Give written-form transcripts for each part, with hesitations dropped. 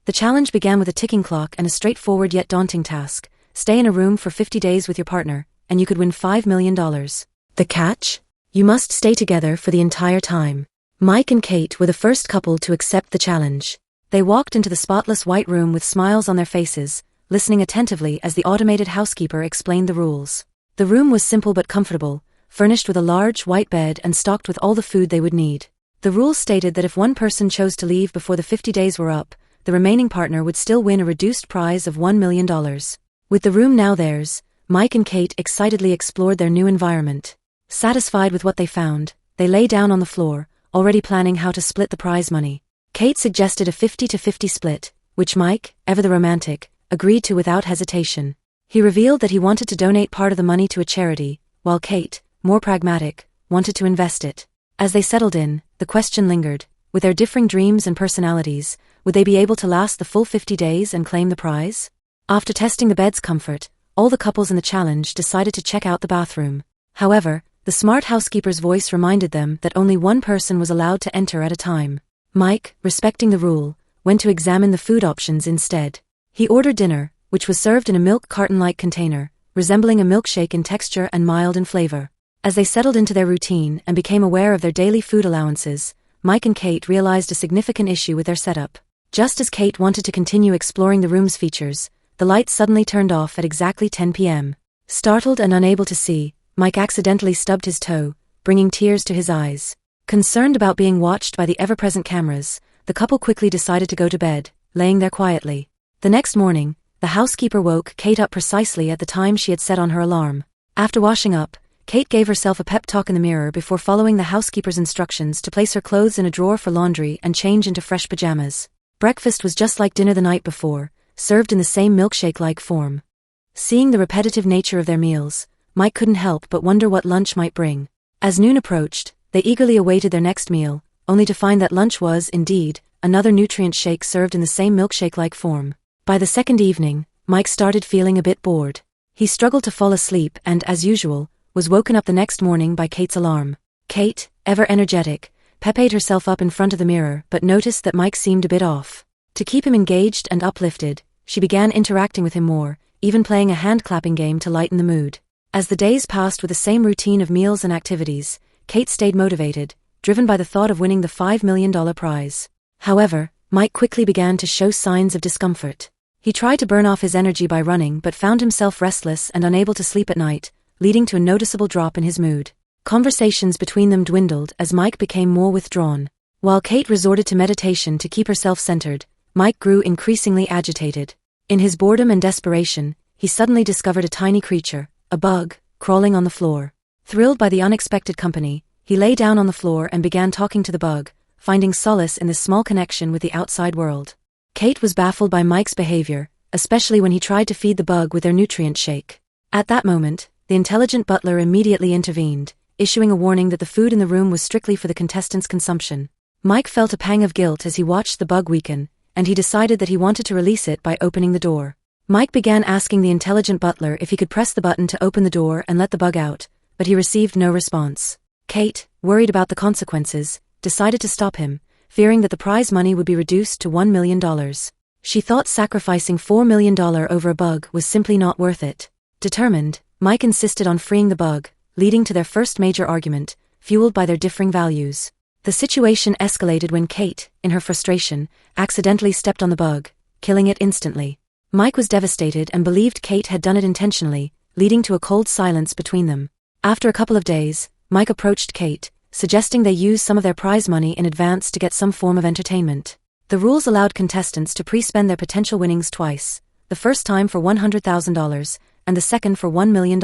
The challenge began with a ticking clock and a straightforward yet daunting task. Stay in a room for 50 days with your partner, and you could win $5 million. The catch? You must stay together for the entire time. Mike and Kate were the first couple to accept the challenge. They walked into the spotless white room with smiles on their faces, listening attentively as the automated housekeeper explained the rules. The room was simple but comfortable, furnished with a large white bed and stocked with all the food they would need. The rules stated that if one person chose to leave before the 50 days were up, the remaining partner would still win a reduced prize of $1 million. With the room now theirs, Mike and Kate excitedly explored their new environment. Satisfied with what they found, they lay down on the floor, already planning how to split the prize money. Kate suggested a 50-50 split, which Mike, ever the romantic, agreed to without hesitation. He revealed that he wanted to donate part of the money to a charity, while Kate, more pragmatic, wanted to invest it. As they settled in, the question lingered. With their differing dreams and personalities, would they be able to last the full 50 days and claim the prize? After testing the bed's comfort, all the couples in the challenge decided to check out the bathroom. However, the smart housekeeper's voice reminded them that only one person was allowed to enter at a time. Mike, respecting the rule, went to examine the food options instead. He ordered dinner, which was served in a milk carton-like container, resembling a milkshake in texture and mild in flavor. As they settled into their routine and became aware of their daily food allowances, Mike and Kate realized a significant issue with their setup. Just as Kate wanted to continue exploring the room's features, the lights suddenly turned off at exactly 10 p.m. Startled and unable to see, Mike accidentally stubbed his toe, bringing tears to his eyes. Concerned about being watched by the ever-present cameras, the couple quickly decided to go to bed, laying there quietly. The next morning, the housekeeper woke Kate up precisely at the time she had set on her alarm. After washing up, Kate gave herself a pep talk in the mirror before following the housekeeper's instructions to place her clothes in a drawer for laundry and change into fresh pajamas. Breakfast was just like dinner the night before, served in the same milkshake-like form. Seeing the repetitive nature of their meals, Mike couldn't help but wonder what lunch might bring. As noon approached, they eagerly awaited their next meal, only to find that lunch was, indeed, another nutrient shake served in the same milkshake-like form. By the second evening, Mike started feeling a bit bored. He struggled to fall asleep and, as usual, was woken up the next morning by Kate's alarm. Kate, ever energetic, pepped herself up in front of the mirror but noticed that Mike seemed a bit off. To keep him engaged and uplifted, she began interacting with him more, even playing a hand-clapping game to lighten the mood. As the days passed with the same routine of meals and activities, Kate stayed motivated, driven by the thought of winning the $5 million prize. However, Mike quickly began to show signs of discomfort. He tried to burn off his energy by running but found himself restless and unable to sleep at night, leading to a noticeable drop in his mood. Conversations between them dwindled as Mike became more withdrawn. While Kate resorted to meditation to keep herself centered, Mike grew increasingly agitated. In his boredom and desperation, he suddenly discovered a tiny creature, a bug, crawling on the floor. Thrilled by the unexpected company, he lay down on the floor and began talking to the bug, finding solace in this small connection with the outside world. Kate was baffled by Mike's behavior, especially when he tried to feed the bug with their nutrient shake. At that moment, the intelligent butler immediately intervened, issuing a warning that the food in the room was strictly for the contestants' consumption. Mike felt a pang of guilt as he watched the bug weaken, and he decided that he wanted to release it by opening the door. Mike began asking the intelligent butler if he could press the button to open the door and let the bug out, but he received no response. Kate, worried about the consequences, decided to stop him, fearing that the prize money would be reduced to $1 million. She thought sacrificing $4 million over a bug was simply not worth it. Determined, Mike insisted on freeing the bug, leading to their first major argument, fueled by their differing values. The situation escalated when Kate, in her frustration, accidentally stepped on the bug, killing it instantly. Mike was devastated and believed Kate had done it intentionally, leading to a cold silence between them. After a couple of days, Mike approached Kate, suggesting they use some of their prize money in advance to get some form of entertainment. The rules allowed contestants to pre-spend their potential winnings twice, the first time for $100,000, and the second for $1 million.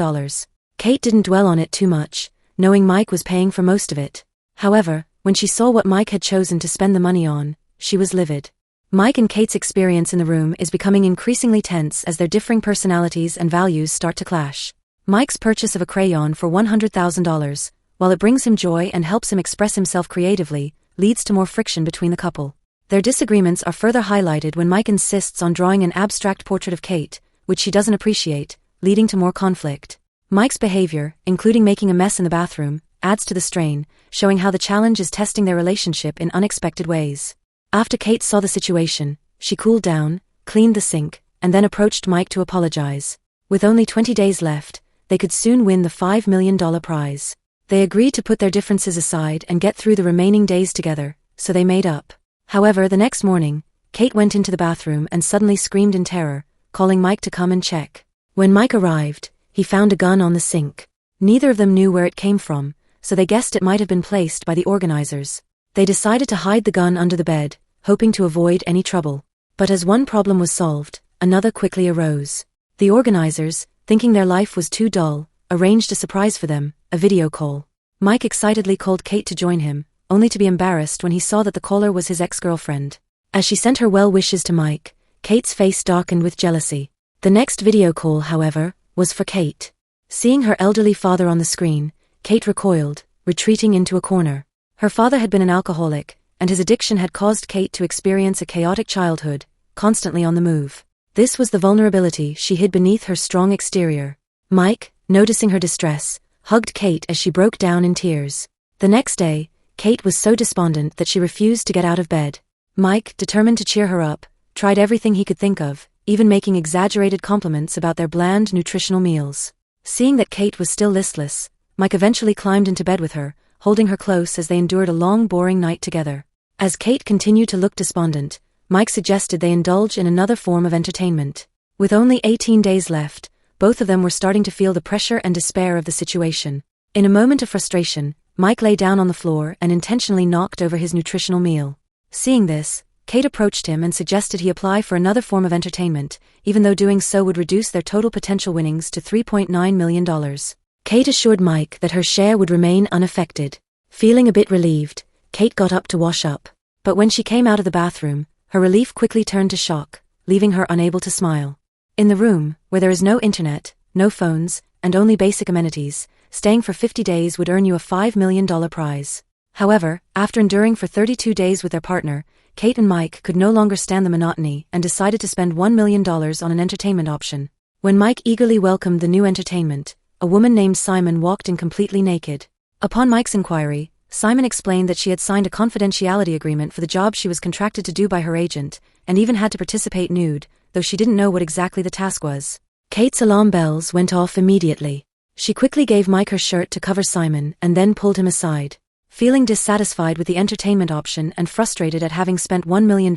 Kate didn't dwell on it too much, knowing Mike was paying for most of it. However, when she saw what Mike had chosen to spend the money on, she was livid. Mike and Kate's experience in the room is becoming increasingly tense as their differing personalities and values start to clash. Mike's purchase of a crayon for $100,000, while it brings him joy and helps him express himself creatively, leads to more friction between the couple. Their disagreements are further highlighted when Mike insists on drawing an abstract portrait of Kate, which she doesn't appreciate, leading to more conflict. Mike's behavior, including making a mess in the bathroom, adds to the strain, showing how the challenge is testing their relationship in unexpected ways. After Kate saw the situation, she cooled down, cleaned the sink, and then approached Mike to apologize. With only 20 days left, they could soon win the $5 million prize. They agreed to put their differences aside and get through the remaining days together, so they made up. However, the next morning, Kate went into the bathroom and suddenly screamed in terror, calling Mike to come and check. When Mike arrived, he found a gun on the sink. Neither of them knew where it came from, so they guessed it might have been placed by the organizers. They decided to hide the gun under the bed, hoping to avoid any trouble. But as one problem was solved, another quickly arose. The organizers, thinking their life was too dull, arranged a surprise for them, a video call. Mike excitedly called Kate to join him, only to be embarrassed when he saw that the caller was his ex-girlfriend. As she sent her well wishes to Mike, Kate's face darkened with jealousy. The next video call, however, was for Kate. Seeing her elderly father on the screen, Kate recoiled, retreating into a corner. Her father had been an alcoholic, and his addiction had caused Kate to experience a chaotic childhood, constantly on the move. This was the vulnerability she hid beneath her strong exterior. Mike, noticing her distress, hugged Kate as she broke down in tears. The next day, Kate was so despondent that she refused to get out of bed. Mike, determined to cheer her up, tried everything he could think of, even making exaggerated compliments about their bland nutritional meals. Seeing that Kate was still listless, Mike eventually climbed into bed with her, holding her close as they endured a long, boring night together. As Kate continued to look despondent, Mike suggested they indulge in another form of entertainment. With only 18 days left, both of them were starting to feel the pressure and despair of the situation. In a moment of frustration, Mike lay down on the floor and intentionally knocked over his nutritional meal. Seeing this, Kate approached him and suggested he apply for another form of entertainment, even though doing so would reduce their total potential winnings to $3.9 million. Kate assured Mike that her share would remain unaffected. Feeling a bit relieved, Kate got up to wash up. But when she came out of the bathroom, her relief quickly turned to shock, leaving her unable to smile. In the room, where there is no internet, no phones, and only basic amenities, staying for 50 days would earn you a $5 million prize. However, after enduring for 32 days with their partner, Kate and Mike could no longer stand the monotony and decided to spend $1 million on an entertainment option. When Mike eagerly welcomed the new entertainment, a woman named Simon walked in completely naked. Upon Mike's inquiry, Simon explained that she had signed a confidentiality agreement for the job she was contracted to do by her agent, and even had to participate nude, though she didn't know what exactly the task was. Kate's alarm bells went off immediately. She quickly gave Mike her shirt to cover Simon and then pulled him aside. Feeling dissatisfied with the entertainment option and frustrated at having spent $1 million,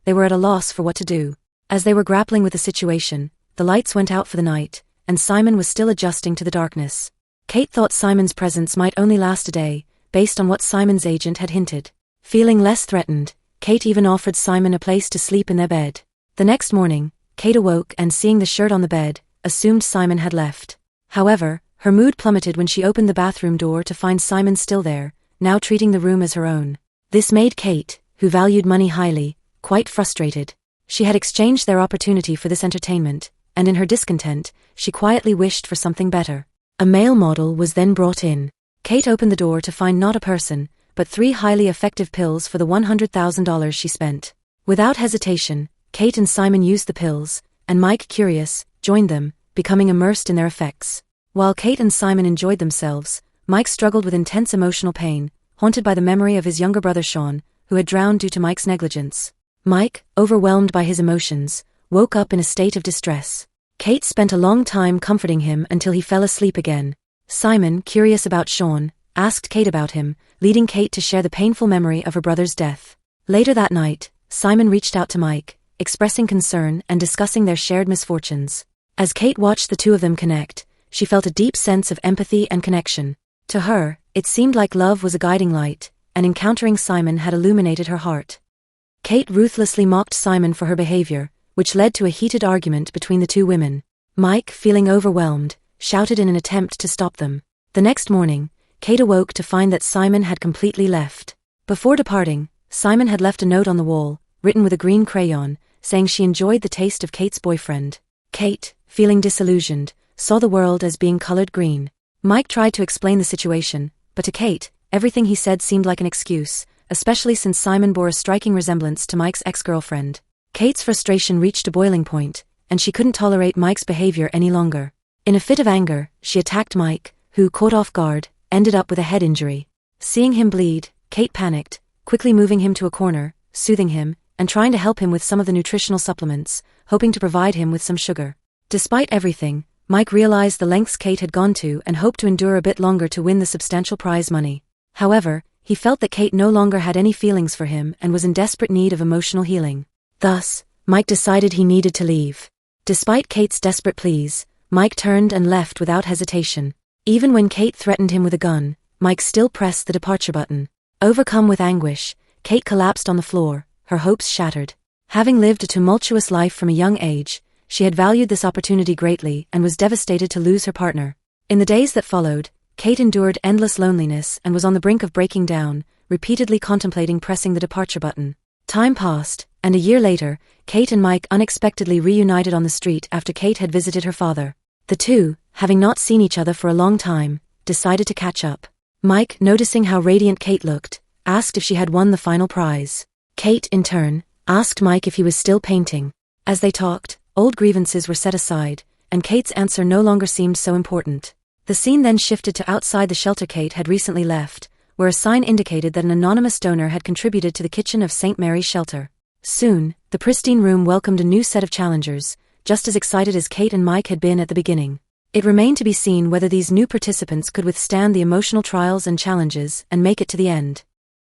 they were at a loss for what to do. As they were grappling with the situation, the lights went out for the night, and Simon was still adjusting to the darkness. Kate thought Simon's presence might only last a day, based on what Simon's agent had hinted. Feeling less threatened, Kate even offered Simon a place to sleep in their bed. The next morning, Kate awoke and seeing the shirt on the bed, assumed Simon had left. However, her mood plummeted when she opened the bathroom door to find Simon still there, now treating the room as her own. This made Kate, who valued money highly, quite frustrated. She had exchanged their opportunity for this entertainment, and in her discontent, she quietly wished for something better. A male model was then brought in. Kate opened the door to find not a person, but 3 highly effective pills for the $100,000 she spent. Without hesitation, Kate and Simon used the pills, and Mike, curious, joined them, becoming immersed in their effects. While Kate and Simon enjoyed themselves, Mike struggled with intense emotional pain, haunted by the memory of his younger brother Sean, who had drowned due to Mike's negligence. Mike, overwhelmed by his emotions, woke up in a state of distress. Kate spent a long time comforting him until he fell asleep again. Simon, curious about Sean, asked Kate about him, leading Kate to share the painful memory of her brother's death. Later that night, Simon reached out to Mike, expressing concern and discussing their shared misfortunes. As Kate watched the two of them connect, she felt a deep sense of empathy and connection. To her, it seemed like love was a guiding light, and encountering Simon had illuminated her heart. Kate ruthlessly mocked Simon for her behavior, which led to a heated argument between the two women. Mike, feeling overwhelmed, shouted in an attempt to stop them. The next morning, Kate awoke to find that Simon had completely left. Before departing, Simon had left a note on the wall, written with a green crayon, saying she enjoyed the taste of Kate's boyfriend. Kate, feeling disillusioned, saw the world as being colored green. Mike tried to explain the situation, but to Kate, everything he said seemed like an excuse, especially since Simon bore a striking resemblance to Mike's ex-girlfriend. Kate's frustration reached a boiling point, and she couldn't tolerate Mike's behavior any longer. In a fit of anger, she attacked Mike, who, caught off guard, ended up with a head injury. Seeing him bleed, Kate panicked, quickly moving him to a corner, soothing him, and trying to help him with some of the nutritional supplements, hoping to provide him with some sugar. Despite everything, Mike realized the lengths Kate had gone to and hoped to endure a bit longer to win the substantial prize money. However, he felt that Kate no longer had any feelings for him and was in desperate need of emotional healing. Thus, Mike decided he needed to leave. Despite Kate's desperate pleas, Mike turned and left without hesitation. Even when Kate threatened him with a gun, Mike still pressed the departure button. Overcome with anguish, Kate collapsed on the floor, her hopes shattered. Having lived a tumultuous life from a young age, she had valued this opportunity greatly and was devastated to lose her partner. In the days that followed, Kate endured endless loneliness and was on the brink of breaking down, repeatedly contemplating pressing the departure button. Time passed, and a year later, Kate and Mike unexpectedly reunited on the street after Kate had visited her father. The two, having not seen each other for a long time, decided to catch up. Mike, noticing how radiant Kate looked, asked if she had won the final prize. Kate, in turn, asked Mike if he was still painting. As they talked, old grievances were set aside, and Kate's answer no longer seemed so important. The scene then shifted to outside the shelter Kate had recently left, where a sign indicated that an anonymous donor had contributed to the kitchen of St. Mary's shelter. Soon, the pristine room welcomed a new set of challengers, just as excited as Kate and Mike had been at the beginning. It remained to be seen whether these new participants could withstand the emotional trials and challenges and make it to the end.